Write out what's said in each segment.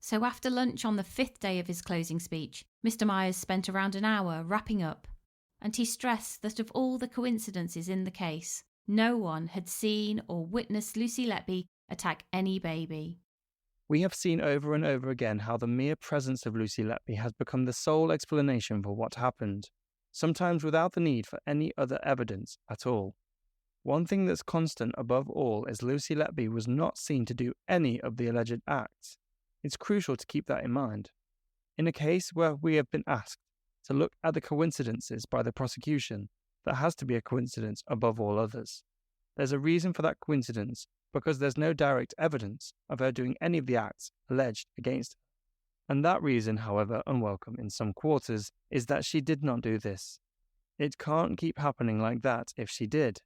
So after lunch on the 5th day of his closing speech, Mr. Myers spent around an hour wrapping up, and he stressed that of all the coincidences in the case, no one had seen or witnessed Lucy Letby attack any baby. We have seen over and over again how the mere presence of Lucy Letby has become the sole explanation for what happened, sometimes without the need for any other evidence at all. One thing that's constant above all is Lucy Letby was not seen to do any of the alleged acts. It's crucial to keep that in mind. In a case where we have been asked to look at the coincidences by the prosecution, there has to be a coincidence above all others. There's a reason for that coincidence because there's no direct evidence of her doing any of the acts alleged against her. And that reason, however unwelcome in some quarters, is that she did not do this. It can't keep happening like that if she did.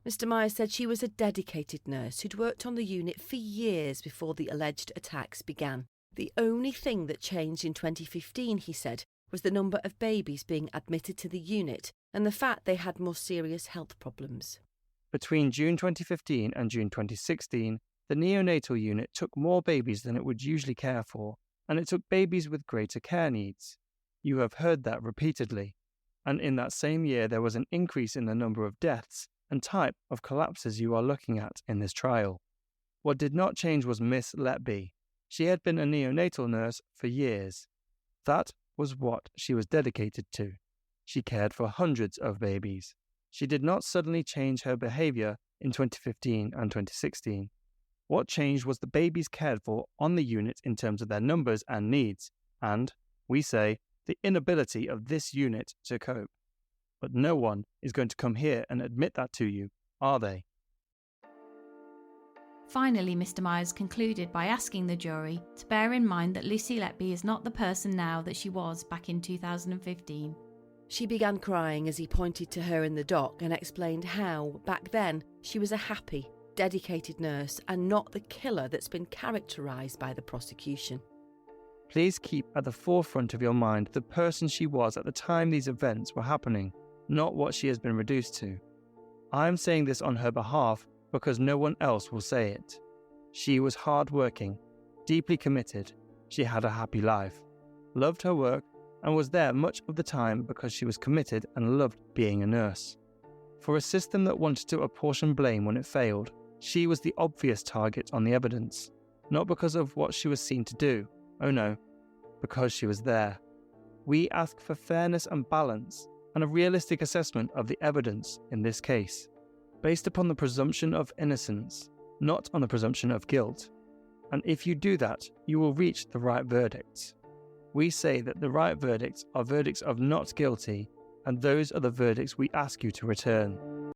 Mr. Myers said she was a dedicated nurse who'd worked on the unit for years before the alleged attacks began. The only thing that changed in 2015, he said, was the number of babies being admitted to the unit and the fact they had more serious health problems. Between June 2015 and June 2016, the neonatal unit took more babies than it would usually care for, and it took babies with greater care needs. You have heard that repeatedly. And in that same year, there was an increase in the number of deaths and type of collapses you are looking at in this trial. What did not change was Miss Letby. She had been a neonatal nurse for years. That was what she was dedicated to. She cared for hundreds of babies. She did not suddenly change her behaviour in 2015 and 2016. What changed was the babies cared for on the unit in terms of their numbers and needs, and, we say, the inability of this unit to cope. But no one is going to come here and admit that to you, are they? Finally, Mr. Myers concluded by asking the jury to bear in mind that Lucy Letby is not the person now that she was back in 2015. She began crying as he pointed to her in the dock and explained how, back then, she was a happy, dedicated nurse and not the killer that's been characterised by the prosecution. Please keep at the forefront of your mind the person she was at the time these events were happening, not what she has been reduced to. I am saying this on her behalf because no one else will say it. She was hard-working, deeply committed. She had a happy life, loved her work, and was there much of the time because she was committed and loved being a nurse. For a system that wanted to apportion blame when it failed, she was the obvious target on the evidence, not because of what she was seen to do. Oh no, because she was there. We ask for fairness and balance and a realistic assessment of the evidence in this case, based upon the presumption of innocence, not on the presumption of guilt. And if you do that, you will reach the right verdicts. We say that the right verdicts are verdicts of not guilty, and those are the verdicts we ask you to return.